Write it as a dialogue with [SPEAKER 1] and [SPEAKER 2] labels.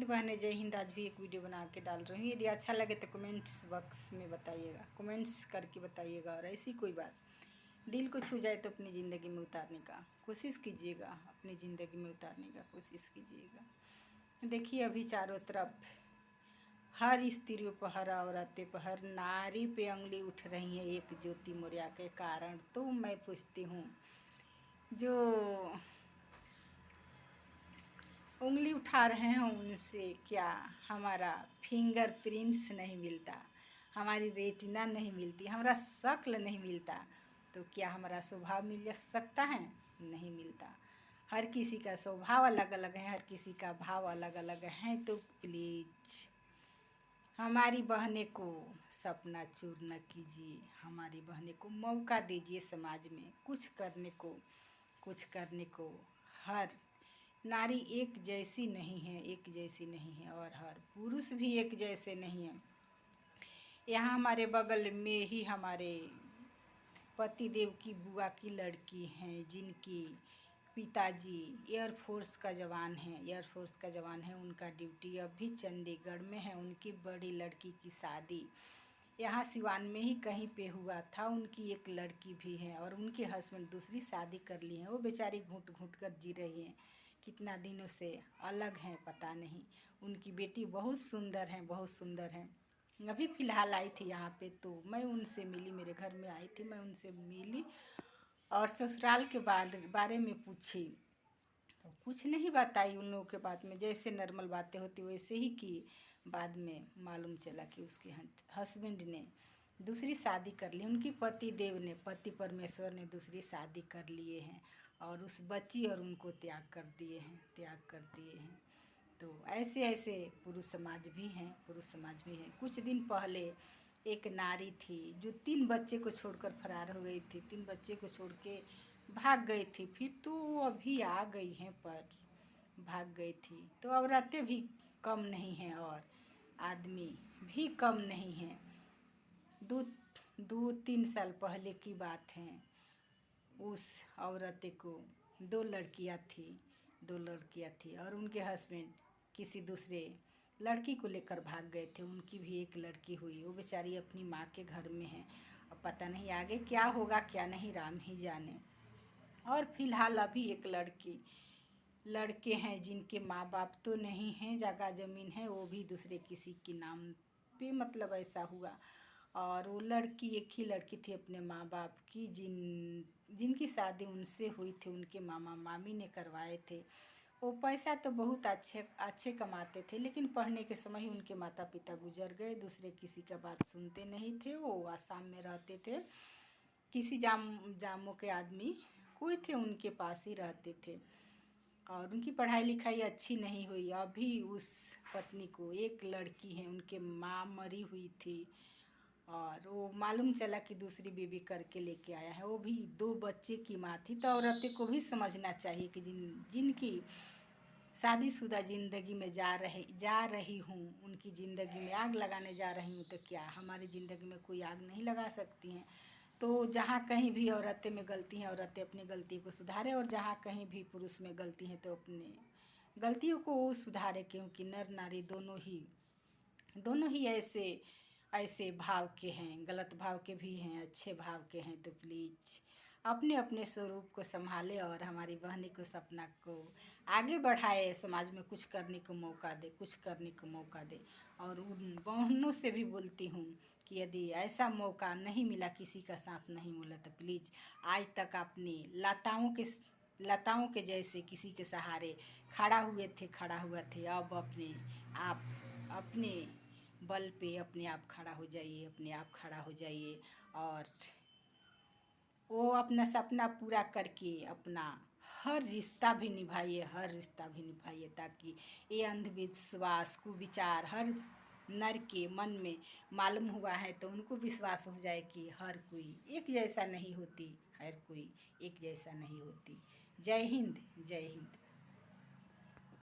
[SPEAKER 1] बहनें, जय हिंद। आज भी एक वीडियो बना के डाल रही हूँ। यदि अच्छा लगे तो कमेंट्स बॉक्स में बताइएगा, कमेंट्स करके बताइएगा। और ऐसी कोई बात दिल को छू जाए तो अपनी ज़िंदगी में उतारने का कोशिश कीजिएगा, अपनी ज़िंदगी में उतारने का कोशिश कीजिएगा। देखिए अभी चारों तरफ हर स्त्रियों पर, हर औरतें पर, हर नारी पे उंगली उठ रही है एक ज्योति मौर्य के कारण। तो मैं पूछती हूँ, जो उंगली उठा रहे हैं उनसे क्या हमारा फिंगरप्रिंट्स नहीं मिलता, हमारी रेटिना नहीं मिलती, हमारा शक्ल नहीं मिलता, तो क्या हमारा स्वभाव मिल सकता है? नहीं मिलता। हर किसी का स्वभाव अलग अलग है, हर किसी का भाव अलग अलग है। तो प्लीज़ हमारी बहनें को सपना चूर न कीजिए, हमारी बहनें को मौका दीजिए समाज में कुछ करने को। हर नारी एक जैसी नहीं है, एक जैसी नहीं है, और हर पुरुष भी एक जैसे नहीं है। यहाँ हमारे बगल में ही हमारे पतिदेव की बुआ की लड़की हैं, जिनकी पिताजी एयरफोर्स का जवान है, एयरफोर्स का जवान है। उनका ड्यूटी अभी चंडीगढ़ में है। उनकी बड़ी लड़की की शादी यहाँ सिवान में ही कहीं पे हुआ था। उनकी एक लड़की भी है और उनके हस्बैंड दूसरी शादी कर ली हैं। वो बेचारी घुट घुट कर जी रही हैं, कितना दिनों से अलग हैं पता नहीं। उनकी बेटी बहुत सुंदर है, बहुत सुंदर है। अभी फ़िलहाल आई थी यहाँ पे, तो मैं उनसे मिली, मेरे घर में आई थी, मैं उनसे मिली और ससुराल के बारे में पूछी तो कुछ नहीं बताई उन लोगों के बात में। जैसे नॉर्मल बातें होती वैसे ही की। बाद में मालूम चला कि उसके हस्बैंड ने दूसरी शादी कर ली। उनकी पति देव ने, पति परमेश्वर ने दूसरी शादी कर लिए हैं और उस बच्ची और उनको त्याग कर दिए हैं। तो ऐसे ऐसे पुरुष समाज भी हैं, पुरुष समाज भी हैं। कुछ दिन पहले एक नारी थी जो 3 बच्चे को छोड़कर फरार हो गई थी, 3 बच्चे को छोड़ के भाग गई थी। फिर तो वो अभी आ गई हैं, पर भाग गई थी। तो औरतें भी कम नहीं हैं और आदमी भी कम नहीं हैं। 2-3 साल पहले की बात है। उस औरत को 2 लड़कियां थी और उनके हस्बैंड किसी दूसरे लड़की को लेकर भाग गए थे। उनकी भी एक लड़की हुई। वो बेचारी अपनी माँ के घर में है। अब पता नहीं आगे क्या होगा क्या नहीं, राम ही जाने। और फिलहाल अभी एक लड़के हैं जिनके माँ बाप तो नहीं हैं, जगह ज़मीन है, वो भी दूसरे किसी के नाम पे, मतलब ऐसा हुआ। और वो लड़की एक ही लड़की थी अपने माँ बाप की, जिनकी शादी उनसे हुई थी, उनके मामा मामी ने करवाए थे। वो पैसा तो बहुत अच्छे कमाते थे, लेकिन पढ़ने के समय ही उनके माता पिता गुजर गए। दूसरे किसी का बात सुनते नहीं थे। वो आसाम में रहते थे, किसी जामों के आदमी कोई थे, उनके पास ही रहते थे। और उनकी पढ़ाई लिखाई अच्छी नहीं हुई। अभी उस पत्नी को एक लड़की है, उनके माँ मरी हुई थी और वो मालूम चला कि दूसरी बीवी करके लेके आया है। वो भी 2 बच्चे की माँ थी। तो औरतें को भी समझना चाहिए कि जिनकी शादीशुदा ज़िंदगी में जा रही हूँ, उनकी ज़िंदगी में आग लगाने जा रही हूँ, तो क्या हमारी ज़िंदगी में कोई आग नहीं लगा सकती हैं? तो जहाँ कहीं भी औरतें में गलती हैं, औरतें अपनी गलती को सुधारें, और जहाँ कहीं भी पुरुष में गलती है तो अपने गलतियों को वो सुधारे। क्योंकि नर नारी दोनों ही ऐसे भाव के हैं, गलत भाव के भी हैं, अच्छे भाव के हैं। तो प्लीज़ अपने अपने स्वरूप को संभाले और हमारी बहनी को, सपना को आगे बढ़ाए, समाज में कुछ करने को मौका दे। और उन बहनों से भी बोलती हूँ कि यदि ऐसा मौका नहीं मिला, किसी का साथ नहीं मिला, तो प्लीज़ आज तक अपनी लताओं के जैसे किसी के सहारे खड़ा हुए थे, अब अपने बल पे अपने आप खड़ा हो जाइए और वो अपना सपना पूरा करके अपना हर रिश्ता भी निभाइए, ताकि ये अंधविश्वास कुविचार हर नर के मन में मालूम हुआ है तो उनको विश्वास हो जाए कि हर कोई एक जैसा नहीं होती। जय हिंद, जय हिंद।